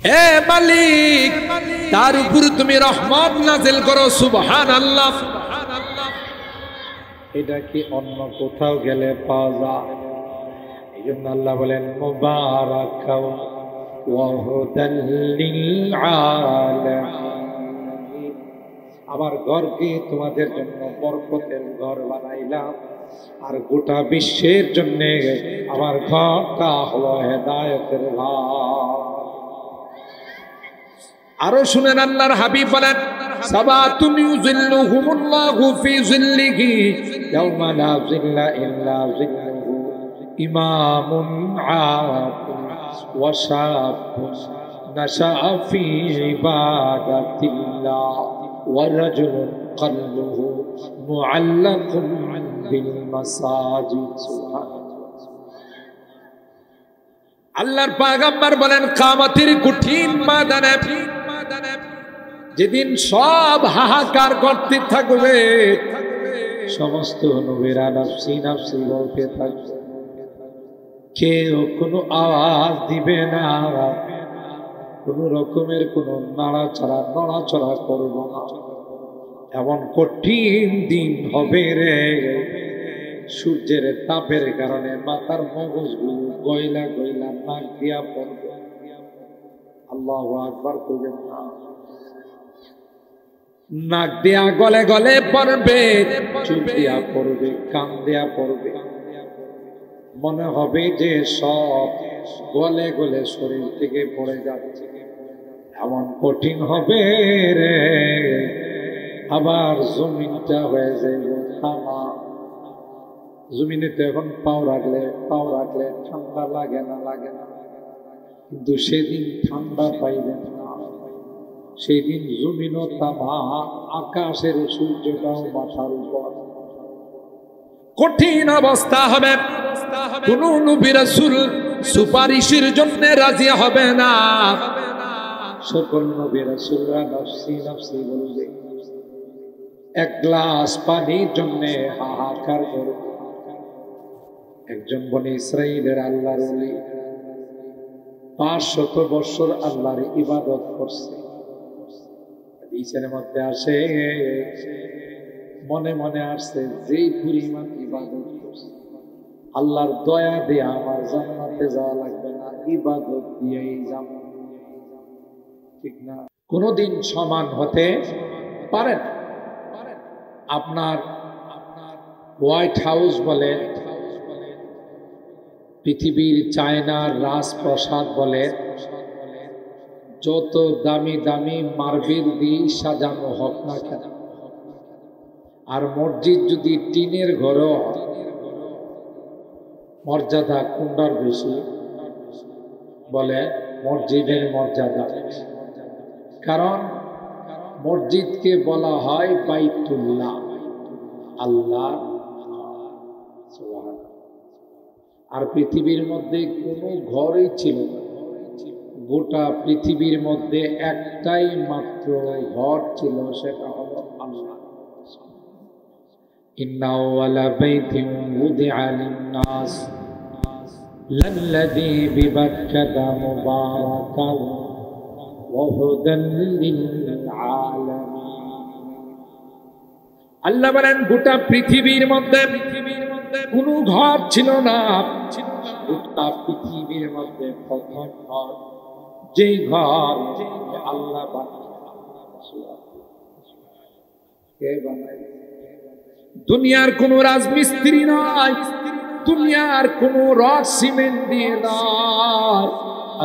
হে মালিক, তার উপর তুমি রহমত নাযিল করো। সুবহানাল্লাহ। এটা কি অন্য কোথাও গেলে পাওয়া যায়? এই জন্য আল্লাহ বলেন মুবারাকাও ওয়া হুদাল লিল আলামিন। আমার ঘরকে তোমাদের জন্য বরকতের ঘর বানাইলাম, আর গোটা বিশ্বের জন্য আমার ঘরটা হলো হেদায়েতের ঘর। আরো শুনেন, আল্লাহর হাবিব বলেন সাবাতুন ইউযিল্লুহুমুল্লাহু ফি যিল্লিহি ইয়াওমা লা যিল্লা ইল্লা যিল্লুহু, ইমামুন আতিল ওয়া শাবুন নাশাআ ফি ইবাদাতিল্লাহ ওয়া রাজুলুন কলবুহু মুআল্লাকুন বিল মাসাজিদ। আল্লাহর পয়গম্বর বলেন কিয়ামতের কঠিন ময়দানে, যেদিন সব হাহাকার করতে থাকবে, সমস্ত নবীরা নাফসি নাফসি বলতে থাকবে, কেউ কোনো আওয়াজ দিবে না, কোন রকমের কোন নড়াচড়া করবো না। এমন কঠিন দিন হবে রে, সূর্যের তাপের কারণে মাথার মগজগুলো গয়লা গয়লা নাক দিয়া পড়বে। আল্লাহু আকবার কইবেন না। নাক দিয়া গলে গলে পড়বে, চোখ দিয়া পড়বে, কান দিয়া পড়বে, মনে হবে যে সব গলে গলে শরীর থেকে পড়ে যাচ্ছে। এমন কঠিন হবে রে, আবার জমিনটা হয়ে যাবে থামা। জমিনে তো এখন পাও রাখলে ঠান্ডা লাগে না, কিন্তু সেদিন ঠান্ডা পাইবেন না। সেই দিন জমিনও তামা, আকাশের সূর্যটাও মাথার উপর। কঠিন অবস্থা হবে, কোন নবী রাসূল সুপারিশের জন্য রাজি হবে না। সকল নবী রাসূলরা নাফসি নাফসি বলবে, এক গ্লাস পানির জন্য হাহাকার করবে। একজন বনি ইসরাইলের আল্লাহর ওলি 500 বছর আল্লাহর ইবাদত করছে। হাদিসের মধ্যে আসে, মনে মনে আসছে যেই পরিমাণ ইবাদত করছে, আল্লাহর দয়া দিয়ে আমার জান্নাতে যাওয়া লাগবে না, ইবাদত দিয়েই যাব। ঠিক না? কোনদিন সমান হতে পারে না। আপনার হোয়াইট হাউস বলে, পৃথিবীর চায়নার রাজপ্রাসাদ বলে, যত দামি দামি মার্বেল দিয়ে সাজানো হোক না কেন, আর মসজিদ যদি টিনের ঘরও হয়, মর্যাদা কোনটার বেশি? বলে মসজিদের মর্যাদা। কারণ মসজিদকে বলা হয় বাইতুল্লাহ, আল্লাহ। আর পৃথিবীর মধ্যে কোনো ঘরই ছিল না, গোটা পৃথিবীর মধ্যে একটাই মাত্র ঘর ছিল, সেটা হলো আল্লাহ। ইন্না আওয়ালা বাইতিন উযিআ লিন-নাস লাল্লাযী বিবাক্কাতা মুবারাকান ওয়া হুদান লিল-আলামিন। আল্লাহ বলেন গোটা পৃথিবীর মধ্যে কোনো ঘর ছিল না, গোটা পৃথিবীর মধ্যে প্রথম ঘর, যেই ঘর আল্লাহ বানায়। দুনিয়ার কোন রাজমিস্ত্রি নয়, দুনিয়ার কোন রড সিমেন্ট দিয়ে নয়,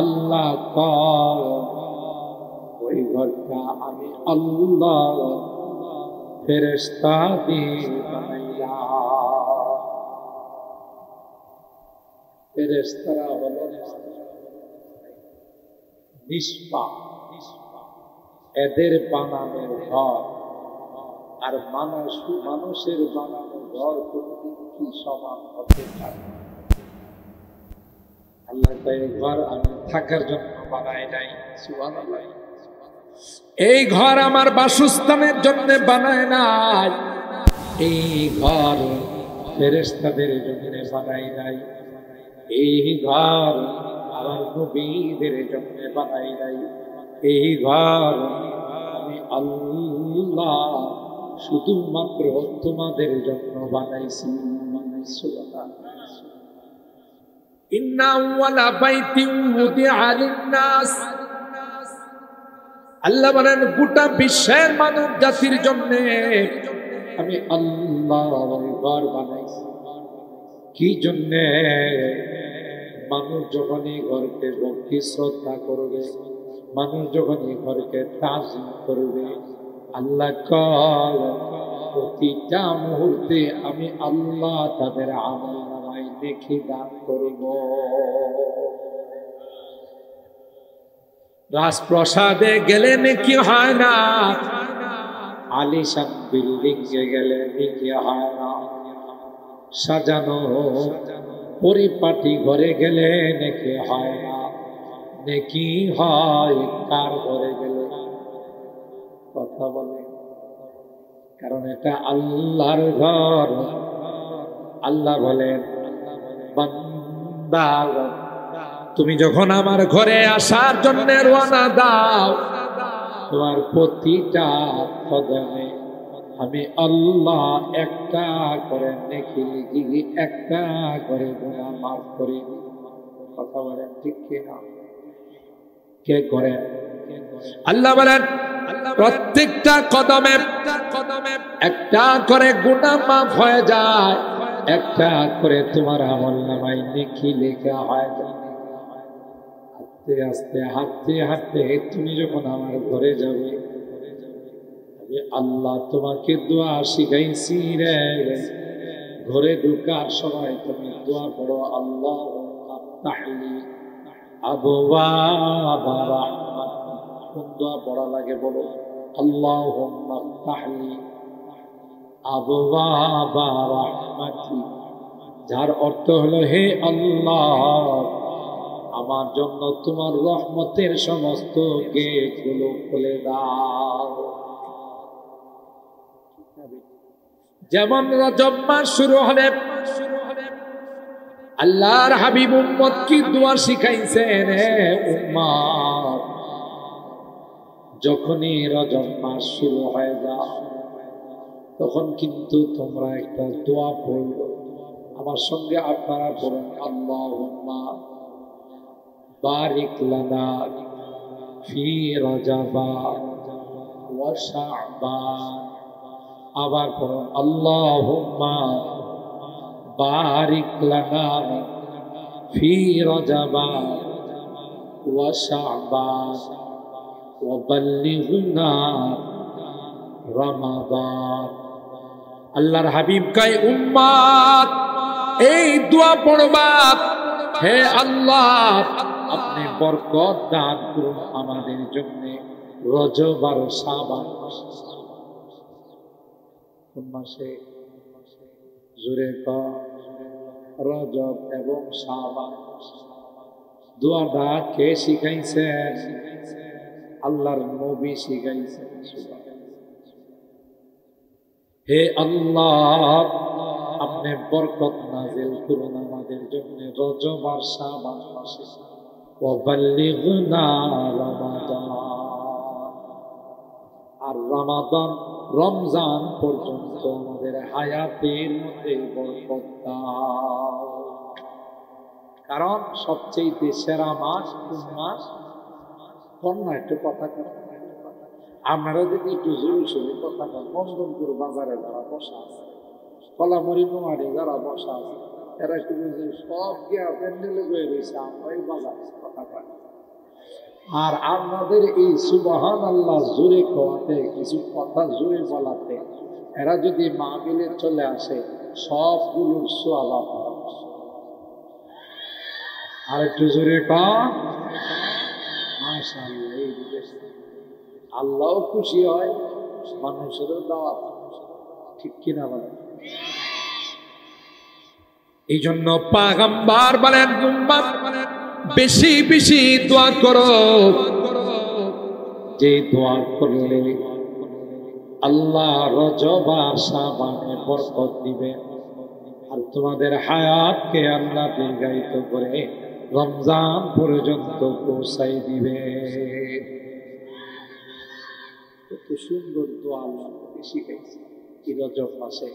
আল্লাহ ওই ঘরটা আমি আল্লাহ ফেরেশতা দিয়ে বানাইলাম। ফেরেশতারা হলো নিষ্পাপ, এদের বানানো ঘর আর মানুষের বানানো ঘর কোনদিন কি সমান হতে পারে? আল্লাহ এই ঘর আমি থাকার জন্য বানাই নাই। সুবহানাল্লাহ। এই ঘর আমার বাসস্থানের জন্য বানায় নাই, এই ঘর ফেরেশতাদের জন্য বানাই নাই, এই ঘর আমার নবীদের জন্য বানাই নাই। এই ঘর আমি আল্লাহ শুধুমাত্র তোমাদের জন্য বানাইছি। ইন্না আউয়ালা বাইতিন উদিআ লিন-নাস, আল্লাহ বলেন গোটা বিশ্বের মানব জাতির জন্য আমি আল্লাহ ঘর বানাইছি। কি জন্য? মানুষ যখন এই ঘরকে ভক্তি শ্রদ্ধা করবে, মানুষ যখন এই ঘরকে তাজিম করবে, আল্লাহ কয় প্রতিটা মুহূর্তে আমি আল্লাহ তাদের আমল নামায় নেকি দান করব। রাজপ্রাসাদে গেলে নেকি হয় না, আলিশান বিল্ডিং এ গেলে নেকি হয় না, সাজানো পরিপাটি ঘরে গেলে নেকি হয় না। নেকি হয় কার ঘরে গেলে? কথা বলে, কারণ এটা আল্লাহর ঘর। আল্লাহ বলেন বান্দা তুমি যখন আমার ঘরে আসার জন্য রওনা দাও, তোমার প্রতিটা কদমে আমি আল্লাহ একটা করে নেকি লিখি, একটা করে গুনাহ মাফ করি। কথা বলেন ঠিক কিনা? কে করেন? আল্লাহ বলেন প্রত্যেকটা কদমে একটা করে গুনাহ মাফ হয়ে যায়, একটা করে তোমার আমলনামায় নেকি লেখা হয়। আস্তে আস্তে হাঁটতে হাঁটতে তুমি যখন আমার ঘরে যাবে, আমি আল্লাহ তোমাকে দোয়া শিখাইছি রে। ঘরে ঢুকার সময় তুমি দোয়া পড়ো, আল্লাহুম্মা আফতাহলি আবওয়াবা রাহমাতিক। কোন দোয়া পড়া লাগে বলো? আল্লাহুম্মা আফতাহলি আবওয়াবা রাহমাতিক, যার অর্থ হলো হে আল্লাহ আমার জন্য তোমার রহমতের সমস্ত গেটগুলো খুলে দাও। যেমন রজব মাস শুরু হলে আল্লাহর হাবিব উম্মত কি দোয়া শিখাইছেন, হে উম্মত যখনই রজব মাস শুরু হয়ে যায় তখন কিন্তু তোমরা একটা দোয়া পড়ো। আমার সঙ্গে আপনারা পড়ুন, আল্লাহুম্মা বারিক লানা ফি রজবা ওয়া শাবান। আবার পড়ুন, আল্লাহুম্মা বারিক লানা ফি রজবা ওয়া শাবান ওয়া বাল্লিগনা রমাদান। আল্লাহর হাবিব কয় উম্মত এই দোয়া পড়বা, হে আল্লাহ আপনি বরকত দান করুন আমাদের জন্য রজব আর শাবান মাসে। জোরে কর, রজব এবং শাবান। দোয়াটা কে শিখাইছেন? আল্লাহর নবী শিখাইছেন। হে আল্লাহ আপনি বরকত নাজিল করুন আমাদের জন্য রজব আর শাবান মাসে। ওয়া বাল্লিগনা রমাদান, আর রমাদান রমজান পর্যন্ত আমাদের হায়াতের মধ্যে বরকত দাও। কারণ সবচেয়ে সেরা মাস কোন মাস? কন্যা একটু কথা কর। আপনারা যদি একটু জোরে সোরে কথা কন, মন্দনপুর বাজারে যারা বসা আছে, কলামরি নোয়ারে যারা বসা আছে, এরা একটু বুঝে সব গিয়া প্যান্ডেলে বয়ে রয়েছে, আমরাই বাজারে কথা কয়। আর আপনাদের এই সুবহান আল্লাহ জোরে কোয়াতে, কিছু কথা জোরে বলাতে এরা যদি মাহফিলে চলে আসে সবগুলোর সওয়াব আপনারা। আর একটু জোরে কন মাশাআল্লাহ। এই আল্লাহও খুশি হয়, মানুষেরও দাওয়াত, ঠিক কিনা বলেন? এই জন্য পয়গম্বর বলেন উম্মত বেশি বেশি দোয়া করো, যে দোয়া করলে আল্লাহ রজব আর শাবানে বরকত দিবে, আর তোমাদের হায়াতকে আল্লাহ দীর্ঘায়িত করে রমজান পর্যন্ত পৌঁছাই দিবে। কত সুন্দর দোয়া আল্লাহ শিখাইছে। এই রজব মাসে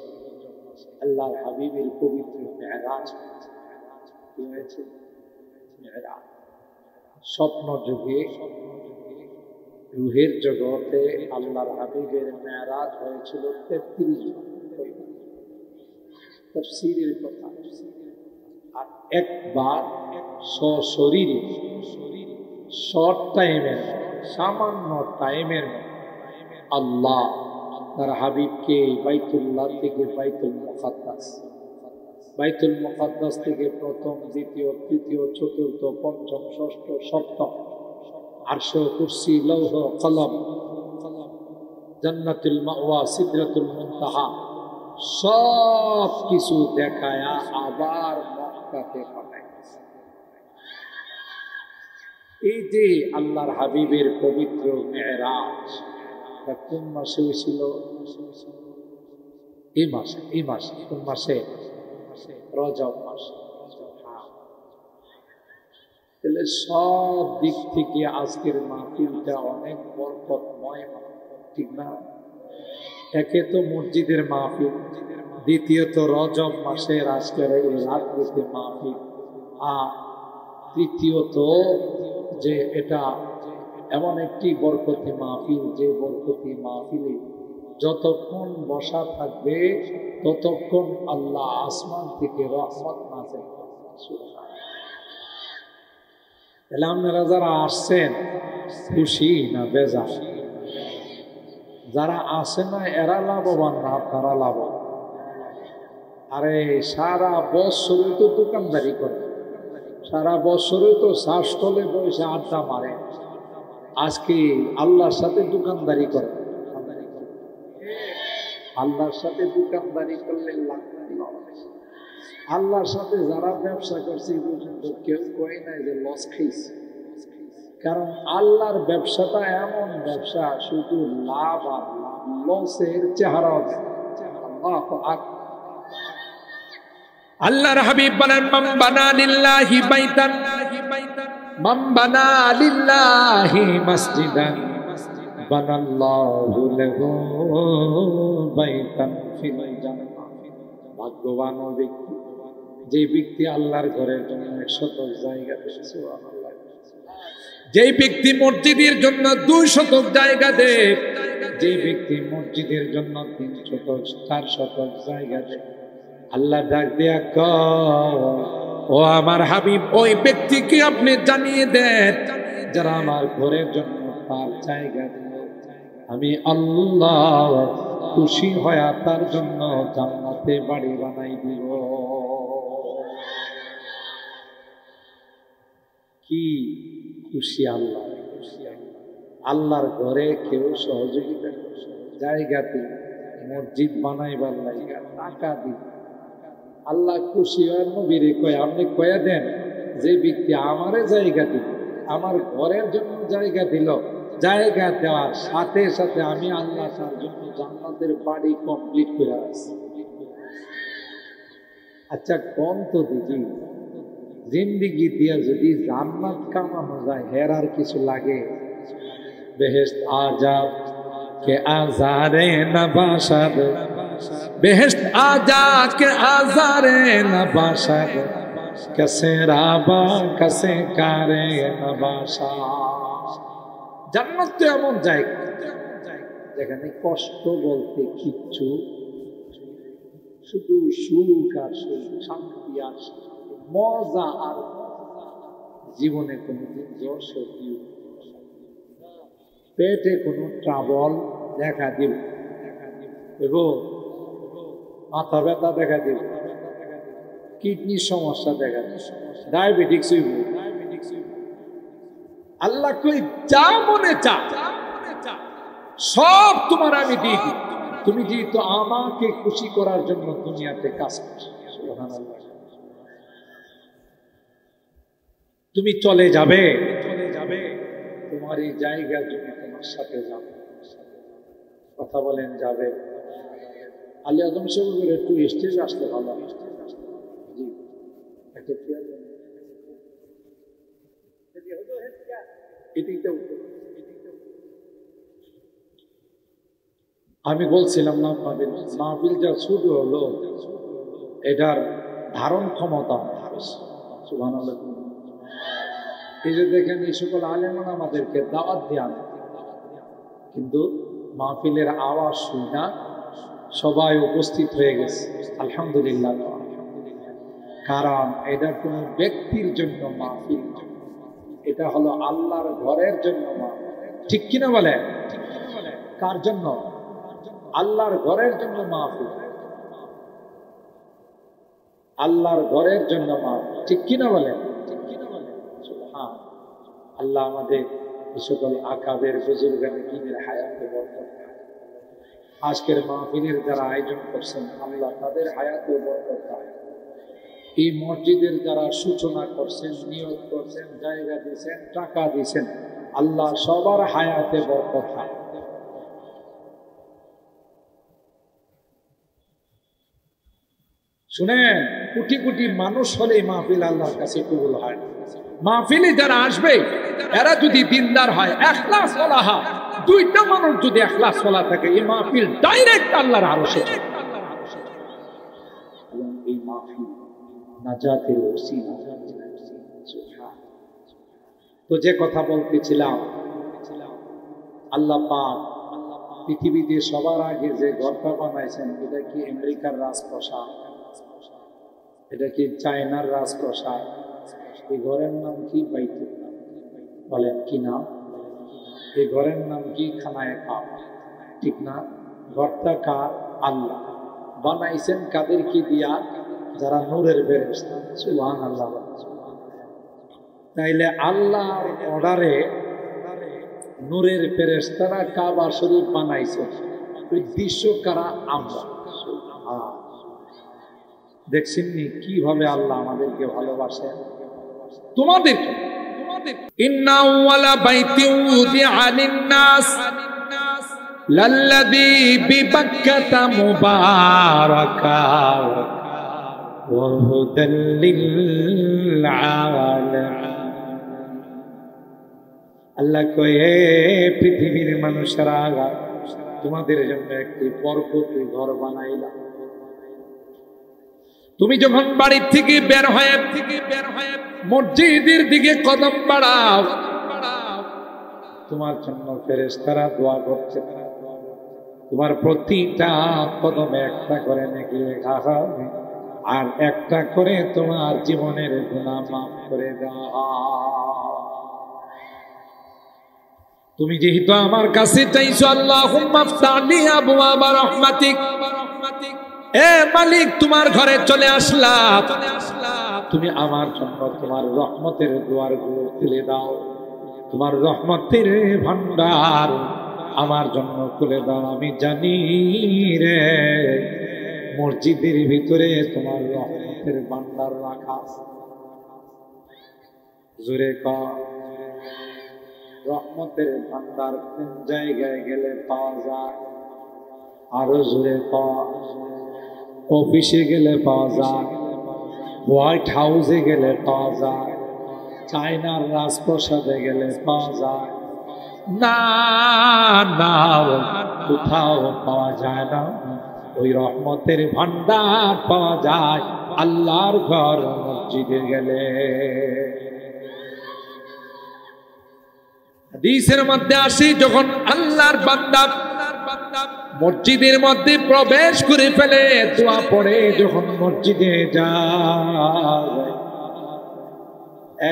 আল্লাহর হাবিবের পবিত্র মেরাজ কি হয়েছে? মেরাজ স্বপ্ন যুগে রুহের জগতে আল্লাহর হাবিবের মেরাজ হয়েছিল 33 বার। তাফসীরের কথা। আর একবার সশরীরে শর্ট টাইমের সামান্য টাইমের আল্লাহ তার হাবিবকে বাইতুল্লাহ থেকে বাইতুল মুকাদ্দাস থেকে প্রথম, দ্বিতীয়, তৃতীয়, চতুর্থ, পঞ্চম, ষষ্ঠ, সপ্তম আরশ, কুরসি, লৌহ, কলম, জান্নাতুল মাওয়া, সিদরাতুল মুনতাহা সব কিছু দেখায়া আবার মক্কাতে পাঠাইছে। এই যে আল্লাহর হাবিবের পবিত্র মেরাজ কোন মাসে হয়েছিল? এই মাসে কোন মাসে? রজব মাসে। তাহলে সব দিক থেকে আজকের মাহফিলটা অনেক বরকতময়, ঠিক না? একে তো মসজিদের মাহফিল, দ্বিতীয়ত রজব মাসের আজকের এই রাত্রিতে মাহফিল, আর তৃতীয়ত যে এটা এমন একটি বরকতি মাহফিল, যে বরকতি মাহফিলে যতক্ষণ বসা থাকবে ততক্ষণ আল্লাহ আসমান থেকে রহমত নাযিল করবেন। তাহলে আপনারা যারা আসছেন খুশি না বেজার? যারা আসে না এরা লাভবান না আপনারা লাভবান। আরে সারা বছরে তো দোকানদারি করে, সারা বছরে তো শ্বাসতলে বসে আড্ডা মারে, আজকে আল্লাহর সাথে দোকানদারি করে। আল্লাহর সাথে দোকানদারি করলে আল্লাহর সাথে যারা ব্যবসা করছে পর্যন্ত কেউ কয় নাই যে লস খাইছে। কারণ আল্লাহর ব্যবসাটা এমন ব্যবসা, শুধু লাভ আর লসের চেহারা। আল্লাহর হাবিব বলেন, মান বানা লিল্লাহি বাইতান, মান বানা লিল্লাহি মাসজিদান বানাল্লাহু লাহু বাইতান ফিল জান্নাহ। ভাগ্যবান ব্যক্তি যে ব্যক্তি আল্লাহর ঘরের জন্য 100 জায়গা দেয়। সুবহানাল্লাহ। যে ব্যক্তি মসজিদের জন্য 200 জায়গা দেয়, যে ব্যক্তি মসজিদের জন্য 300-400 জায়গা দেয়, আল্লাহ ডাক দেয়া কয়, ও আমার হাবিব, ওই ব্যক্তিকে আপনি জানিয়ে দেন যারা আমার ঘরের জন্য তার জায়গা দিল, আমি আল্লাহ খুশি হয়ে তার জন্য জান্নাতে বাড়ি বানাই দিব। কি খুশি আল্লাহ! আল্লাহর ঘরে কেউ সহযোগিতা জায়গাতে মসজিদ বানাইবার লাগা টাকা দিন, আল্লাহ খুশি হয়। নবীরে কয়, আপনি কয়ে দেন যে ব্যক্তি আমারে জায়গা দিল, আমার ঘরের জন্য জায়গা দিল, জায়গা দেওয়ার সাথে সাথে আমি আল্লাহ তার জন্য জান্নাতের বাড়ি কমপ্লিট করে আসছি। আচ্ছা কোন তো দেখি, জিন্দিগি দিয়া যদি জান্নাত কামানো যায় হের আর কিছু লাগে? বেহেশত আজাব কে আজারে নবাশাদ, বেহেশত আজা কে আজারে নবাশাদ, কসে রাবা কসে কারে নবাশা। জান্নাত তো এমন জায়গা যেখানে কষ্ট বলতে কিচ্ছু, শুধু সুখ আর সুখ, শান্তি আর মজা আর জীবনে কোনোদিন জ্বর সর্দি, পেটে কোনো ট্রাবল দেখা দিব, মাথা ব্যথা দেখা দিব, কিডনির সমস্যা দেখা দিব, ডায়াবেটিক্স হইব। আল্লাহ কই, যা মনে চা সব তোমার আমি দিয়ে দিই, তুমি যেহেতু আমাকে খুশি করার জন্য দুনিয়াতে কাজ করছো। সুবহানাল্লাহ। তুমি চলে যাবে, তোমার এই জায়গা তুমি তোমার সাথে যাবে। কথা বলেন যাবে? আলী আজম সাহেবের একটু স্টেজ আসতে ভালো। জি, এটাই তো। আমি বলছিলাম না আপনাদের, মাহফিল যা শুরু হলো এটার ধারণ ক্ষমতা সুবহানাল্লাহ। এই যে দেখেন এই সকল আলেমান আমাদেরকে দাওয়াত দেন, কিন্তু মাহফিলের আওয়াজ শুনি না, সবাই উপস্থিত হয়ে গেছে আলহামদুলিল্লাহ। কারণ এটা কোনো ব্যক্তির জন্য মাহফিল না, এটা হলো আল্লাহর ঘরের জন্য মাহফিল। ঠিক কিনা বলে? কার জন্য? আল্লাহর ঘরের জন্য মাহফিল, আল্লাহর ঘরের জন্য মাহফিল। ঠিক কিনা বলে? হ্যাঁ, আল্লাহ আমাদের এই সকল আকাবের বুজুর্গানে দ্বীনের হায়াতে বরকত। আজকের মাহফিলের যারা আয়োজন করছেন আল্লাহ তাদের হায়াতে বরকত দান। এই মসজিদের যারা সূচনা করছেন, নিয়োগ করছেন, জায়গা দিয়েছেন, টাকা দিয়েছেন, আল্লাহ সবার হায়াতে বরকত দান। শুনেন, কোটি কোটি মানুষ হলে মাহফিল আল্লাহর কাছে কবুল হয় না। মাহফিলে যারা আসবে এরা যদি দিনদার হয়, ইখলাস ওয়ালা হয়, দুইটা মানুষ যদি ইখলাস ওয়ালা থাকে, এই মাহফিল ডাইরেক্ট আল্লাহর আরশে। এবং এই মাহফিল নাজাতের ওসিলা। তো যে কথা বলতেছিলাম, আল্লাহ পাক পৃথিবীতে সবার আগে যে ঘরটা বানাইছেন, এটা কি আমেরিকার রাজপ্রাসাদ? এটা কি চায়নার রাজপ্রাসাদ? এই ঘরের নাম কি? বাইতুল। বলেন কি নাম? এই ঘরের নাম কি? খানায়ে কাবা। ঠিক না? ঘরটা কার? আল্লাহ। বানাইছেন কাদের কি দিয়া? যারা নূরের ফেরেশতা। সুবহানাল্লাহ। তাইলে আল্লাহর অর্ডারে নূরের ফেরেশতারা কাবা শরীফ বানাইছে, উদ্দেশ্য কারা? আমরা। দেখছেন নি কিভাবে আল্লাহ আমাদেরকে ভালোবাসেন? তোমাদেরকে ইন্না আউওয়ালা বাইতিন উযিআ লিন-নাস লাল্লাযী বিবাক্কাতা মুবারাকা ওয়া হুদাল লিল-আলামিন। আল্লাহ কয়ে, পৃথিবীর মানুষেরা, তোমাদের জন্য একটি বরকতি ঘর বানাইলাম। তুমি যখন বাড়ির থেকে বের হয়ে মসজিদের দিকে কদম বাড়াও, তোমার জন্য ফেরেশতারা দোয়া করছে। তোমার প্রতিটা কদমে একটা করে নেকি লেখা হবে, আর একটা করে তোমার জীবনের গুনাহ মাফ করে দেওয়া। তুমি যেহেতু আমার কাছে চাইছো, আল্লাহুম্মা ফতাহলি আবওয়াবা রাহমাতিক, এ মালিক তোমার ঘরে চলে আসলাম, তুমি আমার জন্য তোমার রহমতের দুয়ারগুলো খুলে দাও, তোমার রহমতের ভান্ডার আমার জন্য খুলে দাও। আমি জানি রে মসজিদের ভিতরে তোমার রহমতের ভান্ডার রাখা। জোরে কর, রহমতের ভান্ডার কোন জায়গায় গেলে পাওয়া যায়? আরো জোরে কর। অফিসে গেলে পাওয়া যায়, হোয়াইট হাউসে গেলে পাওয়া যায়, চায়নার রাজপ্রাসাদে গেলে পাওয়া যায় না, না কোথাও পাওয়া যায় না। ওই রহমতের ভান্ডার পাওয়া যায় আল্লাহর ঘর মসজিদে গেলে। হাদিসের মধ্যে আসি, যখন আল্লাহর বান্দা মসজিদের মধ্যে প্রবেশ করে ফেলে, দোয়া পড়ে, যখন মসজিদে যায়,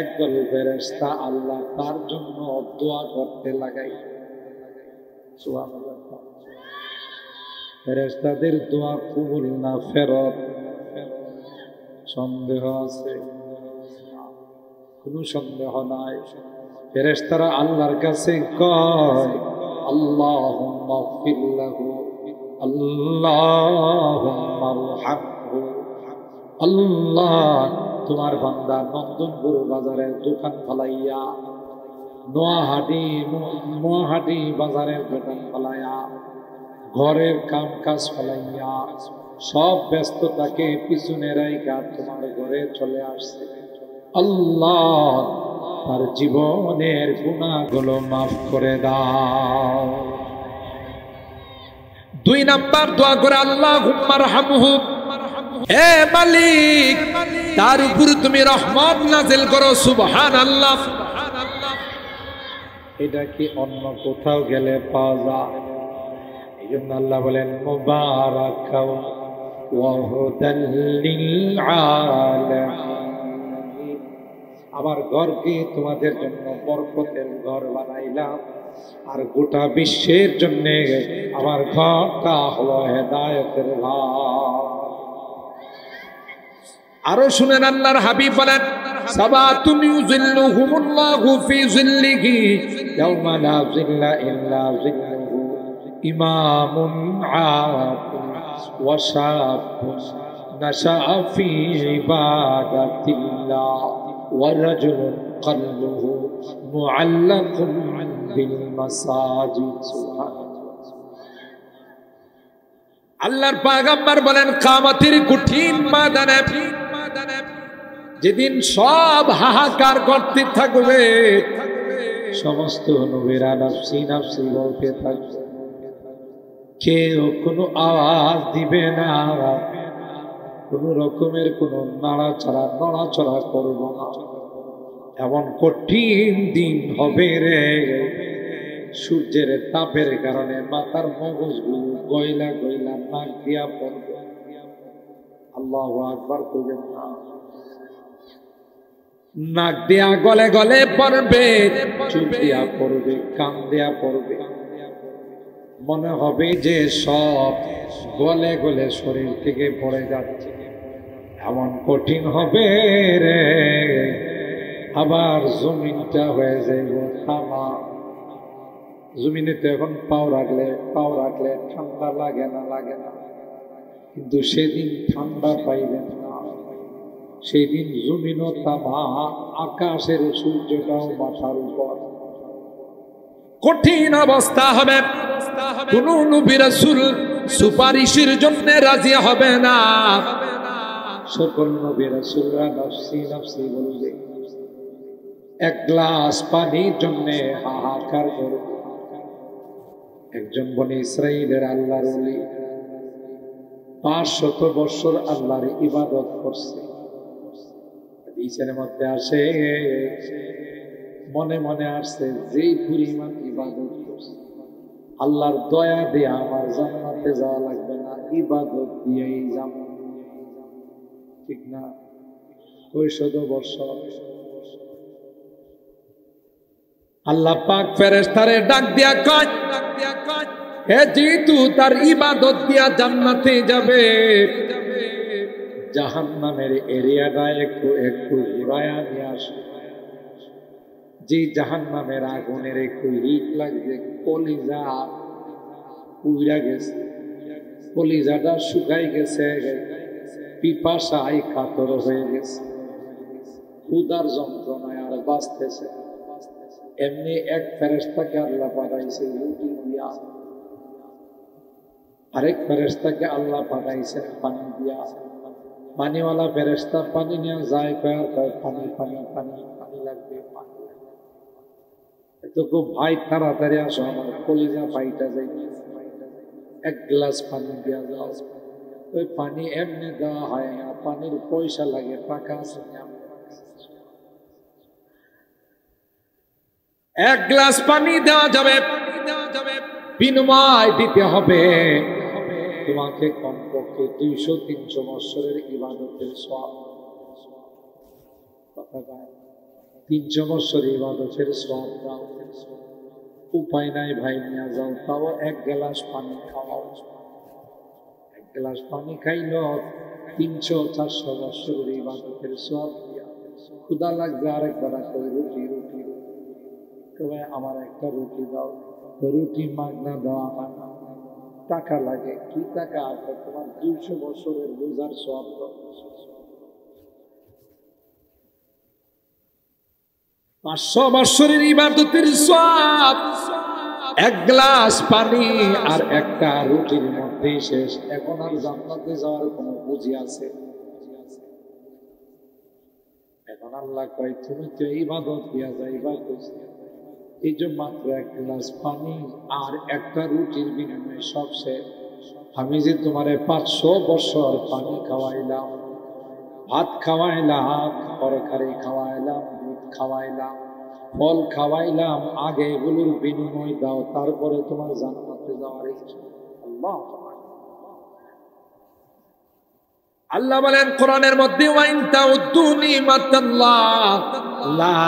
একদল ফেরেশতা আল্লাহ তার জন্য দোয়া করতে লাগাই। সুবহানাল্লাহ। ফেরেশতাদের দোয়া কবুল না ফেরত সন্দেহ আছে? কোনো সন্দেহ নাই। ফেরেশতারা আল্লাহর কাছে কয়, আল্লাহুম্মা গফির লাহু, আল্লাহুম্মা আরহামহু। আল্লাহ, তোমার বান্দা নন্দনপুর বাজারের দোকান ফলাইয়া, নোয়াহাটি বাজারের দোকান ফলাইয়া, ঘরের কাম কাজ ফলাইয়া, সব ব্যস্ততাকে পিছনে রাইখা তোমার ঘরে চলে আসছে। আল্লাহ তার জীবনের গুনাহগুলো মাফ করে দাও। 2 নাম্বার দোয়া করে আল্লাহুম্মা রহমহু, হে মালিক তার উপর তুমি রহমত নাযিল করো। সুবহানাল্লাহ। এটা কি অন্য কোথাও গেলে পাওয়া যায়? এই জন্য আল্লাহ বলেন মুবারাকাও ওয়া হুদাল লিল আলামিন। আমার ঘরকে তোমাদের জন্য বরকতের ঘর বানাইলাম, আর গোটা বিশ্বের জন্য আমার ঘরটা হলো হেদায়েতের ঘর। আরো শুনেন, আল্লাহর হাবিব বলেন সাবাতুন ইউযিল্লুহুমুল্লাহু ফি যিল্লিহি ইয়াওমা লা যিল্লা ইল্লা যিল্লুহু, ইমামুন আতিল ওয়া শাবুন নাশাআ ফি ইবাদাতিল্লাহ ওয়া রাজুলুন কলবুহু মুআল্লাকুন বিল মাসাজিদ। আল্লাহর পয়গম্বর বলেন কিয়ামতের কঠিন ময়দানে, যেদিন সব হাহাকার করতে থাকবে, সমস্ত নবীরা নাফসি নাফসি বলতে থাকবে, কেউ কোনো আওয়াজ দিবে না, কোনো রকমের কোনো নড়াচড়া করব না। এমন কঠিন দিন হবে রে, সূর্যের তাপের কারণে মাথার মগজগুলো গয়লা গয়লা নাক দিয়া পড়বে। আল্লাহু আকবার কইবেন না। নাক দিয়া গলে গলে পড়বে, চুপ দিয়া পড়বে, কান দিয়া পড়বে। মনে হবে যে সব গলে গলে শরীর থেকে পড়ে যাচ্ছে। এমন কঠিন হবে রে, আবার জমিনটা হয়ে যাইব থামা। জমিনে তো এখন পাও রাখলে ঠান্ডা লাগে না, কিন্তু সেদিন ঠান্ডা পাইবেন না। সেই দিন জমিনও তামা, আকাশের সূর্যটাও মাথার উপর। কঠিন অবস্থা হবে, কোন নবী রাসূল সুপারিশের জন্য রাজি হবে না। সকল নবী রাসূলরা নাফসি নাফসি বলবে, এক গ্লাস পানির জন্য হাহাকার করবে। একজন বনি ইসরাইলের আল্লাহর ওলি 500 বছর আল্লাহর ইবাদত করছে। হাদিসের মধ্যে আসে, মনে মনে আসছে যেই পরিমাণ ইবাদত করছে, আল্লাহর দয়া দিয়ে আমার জান্নাতে যাওয়া লাগবে না, ইবাদত দিয়েই যাব। ঠিক না? 100 বছর আল্লাহ পাক ফেরেশতারে ডাক দিয়া কয়, হে যেহেতু তার ইবাদত দিয়া জান্নাতে যাবে, জাহান্নামের এরিয়াটা একটু ঘুরায়া নিয়ে আসে। যে জাহান্নামের আগুনের একটু হিট লাগছে, কলিজা পুইরা গেছে, কলিজাটা শুকাই গেছে, পিপাসায় কাতর হয়ে গেছে, ক্ষুধার যন্ত্রণায় আর বাঁচতেছে। এমনি এক ফেরেশতাকে আল্লাহ পাঠাইছে রুটি দিয়া, আরেক ফেরেশতাকে আল্লাহ পাঠাইছে পানি দিয়া। পানিওয়ালা ফেরেশতা পানি নিয়ে যায়, কয়ার কয় পানি পানি পানি পানি লাগবে, পানি এত খুব ভাই তাড়াতাড়ি আসো, আমার কলিজা পাইটা যাই, এক গ্লাস পানি দিয়া যাও। ওই পানি এমনি দেওয়া হয় না, পানির পয়সা লাগে, টাকা আছে না। এক গ্লাস পানি দেওয়া যাবে, বিনিময় দিতে হবে তোমাকে কমপক্ষে 200-300 বছরের ইবাদতের সওয়াব। 300 বছর ইবাদতের সওয়াব দাও। উপায় নাই ভাই, নিয়ে যাও, তাও এক গ্লাস পানি খাওয়াও। এক গ্লাস পানি খাইল 300-400 বছরের ইবাদতের সওয়াব দিয়া। ক্ষুধা লাগবে, আরেকবার রুটি রুটি তবে আমার একটা রুটি দাও। রুটি মাগনা দেওয়া হয় না, টাকা লাগে। কি টাকা? তোমার 200 বছরের রোজার সওয়াব। 500 বছরের ইবাদতের সওয়াব এক গ্লাস পানি আর একটা রুটির মধ্যে শেষ। এখন আর জান্নাতে যাওয়ার কোনো পুঁজি আছে? আল্লাহ কয় তুমি তো ইবাদত দিয়া যাইবা কইছি, এই যে মাত্র এক গ্লাস পানি আর একটা রুটির বিনিময়ে সব শেষ। আমি যে তোমারে 500 বছর পানি খাওয়াইলাম, ভাত খাওয়াইলাম, তরকারি খাওয়াইলাম, দুধ খাওয়াইলাম, ফল খাওয়াইলাম, আগে এগুলোর বিনিময় দাও, তারপরে তোমার জান্নাতে যাওয়ার ইচ্ছা। আল্লাহ আল্লাহ বলেন কোরআনের মধ্যে, ওয়াইন তাউদ্দু নিমাতাল্লাহ লা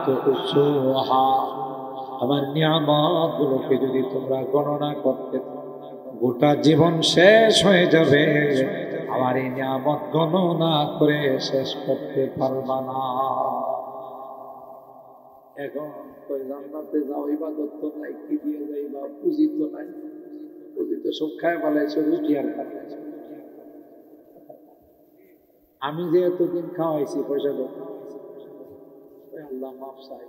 তুহসুহা, আমার নিয়ামতগুলোকে যদি তোমরা গণনা করতে গোটা জীবন শেষ হয়ে যাবে, আমার এই নিয়ামত গণনা করে শেষ করতে পারবা না। এখন কই জান্নাতে যাও, ইবাদত তো নাই, কি দিয়ে যাইবা, পুঁজি তো নাই, পুঁজি তো সব খায় পালাইছো, রুটি আর খাইছো। আমি যে এতদিন খাওয়াইছি পয়সা তো আল্লাহ মাফ চাই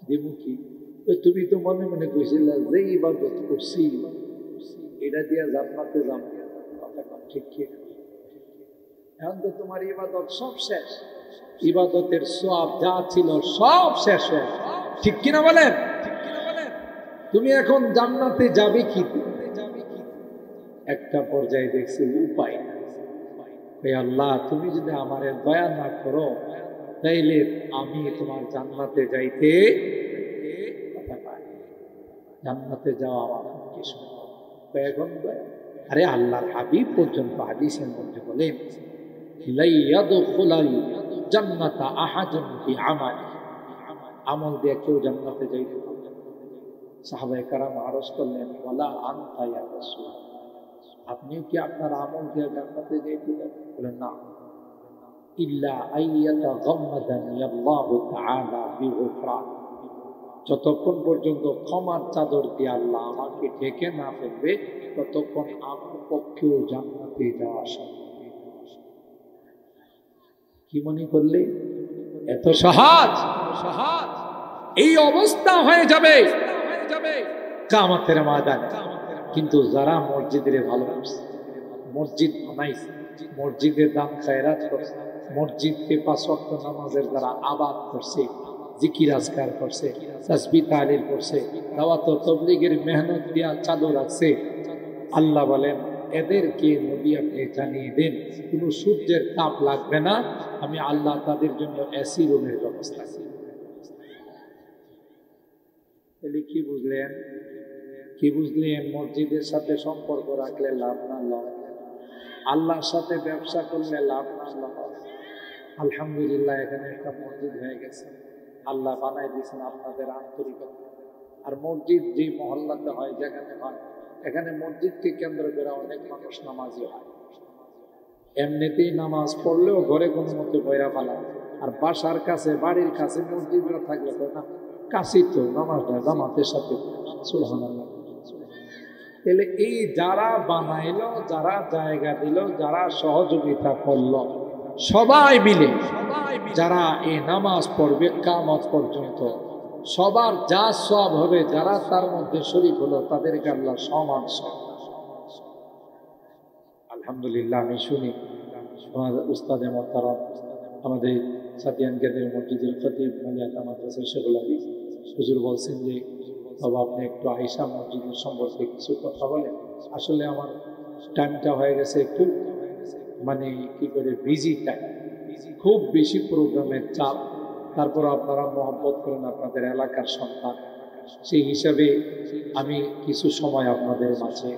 দিব কি? তুমি তো মনে মনে কইছিলা যে ইবাদত করছি এটা দিয়া জান্নাতে যাব, ঠিক কি? এখন তো তোমার ইবাদত সব শেষ, ইবাদতের সওয়াব যা ছিল সব শেষ হয়ে, ঠিক কিনা বলেন? তুমি এখন জান্নাতে যাবে কি? একটা পর্যায়ে দেখছি উপায় না। আল্লাহ তুমি যদি আমারে দয়া না করো তাইলে আমি তোমার জান্নাতে যাইতে জান্নাতে যাওয়া আমার কিছু। এখন আরে আল্লাহর হাবিব পর্যন্ত হাদিসের মধ্যে বলেন, জান্নাতা আহাদুন বিআমালি, আমল দিয়ে কেউ জান্নাতে যাইতে পারবে না। সাহাবায়ে কেরাম আরজ করলেন, ওয়ালা আনতা ইয়া রাসূলুল্লাহ, আপনিও কি আপনার আমল দিয়ে জান্নাতে যাইতে পারবেন? বলেন না, ইল্লা আইয়াতাগাম্মাদানি আল্লাহু তাআলা বিগুফরান, যতক্ষণ পর্যন্ত ক্ষমার চাদর দিয়ে আল্লাহ আমাকে ঢেকে না ফেলবে ততক্ষণ আমার পক্ষেও জান্নাতে যাওয়া সম্ভব। কি মনে করলে এত সহজ? এই অবস্থা হয়ে যাবে কিয়ামতের ময়দানে। কিন্তু যারা মসজিদের ভালোবাসে, মসজিদ বানাইছে, মসজিদের দান খায়রাত করছে, মসজিদকে 5 ওয়াক্ত নামাজের দ্বারা আবাদ করছে, জিকির আজকার করছে, তাসবিহ তাহলিল করছে, দাওয়াত ও তাবলীগের মেহনত দিয়া চালু রাখছে, আল্লাহ বলেন এদেরকে নবী আপনি জানিয়ে দেন কোনো সূর্যের তাপ লাগবে না, আমি আল্লাহ তাদের জন্য এসি রুমের ব্যবস্থা করি। তাহলে কি বুঝলেন? কি বুঝলেন? মসজিদের সাথে সম্পর্ক রাখলে লাভ না লস, আল্লাহর সাথে ব্যবসা করলে লাভ না লস। আলহামদুলিল্লাহ এখানে একটা মসজিদ হয়ে গেছে, আল্লাহ বানাই দিয়েছেন আপনাদের আন্তরিকতা। আর মসজিদ যে মহল্লাতে হয়, যেখানে হয়, এখানে মসজিদকে কেন্দ্র করে অনেক মানুষ নামাজি হয়। এমনিতেই নামাজ পড়লেও ঘরে কোনো মতো বইরা পালা, আর বাসার কাছে বাড়ির কাছে মসজিদ না থাকলে তো না, কাছেই তো নামাজটা জামাতের সাথে। সুবহানাল্লাহ। তাহলে এই যারা বানাইলো, যারা জায়গা দিল, যারা সহযোগিতা করলো, সবাই মিলে যারা এই নামাজ পড়বে কিয়ামত পর্যন্ত, সবার যা সব হবে, যারা তার মধ্যে শরীক হলো তাদেরকে আল্লাহ সমান সব। আলহামদুলিল্লাহ। আমি শুনি আমাদের উস্তাদে মোহতারাম, আমাদের সাদিয়ান কেন্দ্রের মসজিদের খতিব মালিয়াকা মাদ্রাসার শেখুল হাদিস হুজুর বলছেন যে বাবা আপনি একটু আয়েশা মসজিদের সম্পর্কে কিছু কথা বলেন। আসলে আমার টাইমটা হয়ে গেছে একটু মানে কি করে বিজি টাইম, খুব বেশি প্রোগ্রামের চাপ, তারপর আপনারা মহব্বত করেন, আপনাদের এলাকার সন্তান, সেই হিসাবে আমি কিছু সময় আপনাদের মাঝে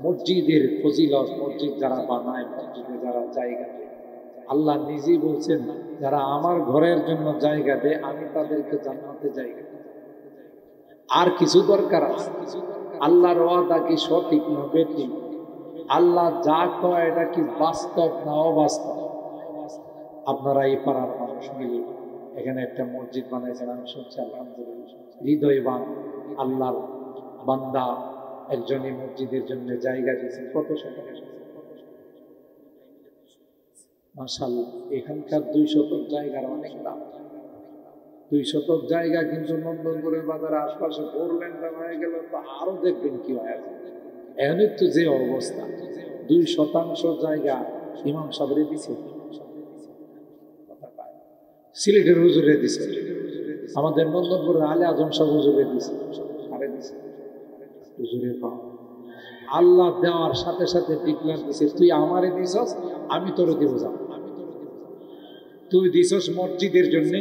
মসজিদের ফজিলত, মসজিদ যারা বানায়, মসজিদে যারা জায়গা দেয়, আল্লাহ নিজেই বলছেন যারা আমার ঘরের জন্য জায়গা দেয় আমি তাদেরকে জান্নাতে জায়গা দেই। আর কিছু দরকার আছে? আল্লাহর ওয়াদা কি সঠিক না বেঠিক? আল্লাহ যা কয় এটা কি বাস্তব না অবাস্তব? আপনারা এই পাড়ার মানুষ মিলে এখানে একটা মসজিদ বানাইছেন, আমি শুনছি আলহামদুলিল্লাহ, হৃদয়বান আল্লাহর বান্দা একজনই মসজিদের জন্য জায়গা দিয়েছেন। কত শতক? মাশাআল্লাহ। এখানকার 2 শতক জায়গার অনেক দাম। 2 শতক জায়গা কিন্তু নন্দনপুরের বাজারের আশপাশে 4 লেনটা হয়ে গেল তো আরো দেখবেন কি হয়। এমনি তো যে অবস্থা, 2 শতাংশ জায়গা ইমাম সাহেবরে দিছে। সিলেটের হুজুরে দিছে, আমাদের নন্দনপুরের আলে আজম সাহেব হুজুরে দিছে, আরে দিছে হুজুরে পাও। আল্লাহ দেওয়ার সাথে সাথে ডিক্লার দিছে, তুই আমারে দিছস, আমি তোরে দিব। যা, তুই দিছস মসজিদের জন্য,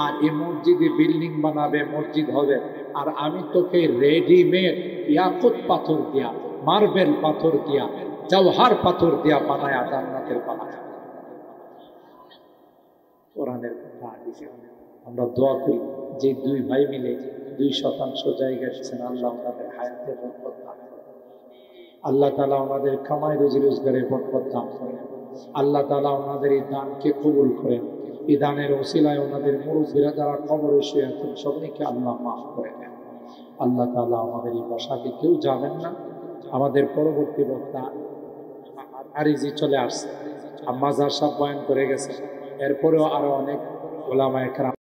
আর এই মসজিদে বিল্ডিং বানাবে, মসজিদ হবে, আর আমি তোকে রেডিমেড ইয়াকুত পাথর দিয়া, মার্বেল পাথর দিয়া, জওহার পাথর দিয়া বানায় জান্নাতের বানায়। কোরআনের কথা দিছে। আমরা দোয়া করি যে দুই ভাই মিলে 2% জায়গা দিচ্ছেন, আল্লাহ তাদের হায়াতের বরকত দান করেন, আল্লাহ তাআলা আমাদের কামাই রুজি রোজগারের বরকত দান করেন, আল্লাহ তাআলা আমাদের এই দানকে কবুল করেন। এই দানের ওসিলায় ওনাদের মুরব্বীরা যারা কবরে শুয়ে আছেন সবাইকে আল্লাহ মাফ করে দেন। আল্লাহ তাআলা আমাদের এই বসাকে কেউ যাবেন না। আমাদের পরবর্তী বক্তা আরিজি চলে আসছে, মাজার সাহেব বয়ান করে গেছে, এরপরেও আরো অনেক ওলামায়ে কেরাম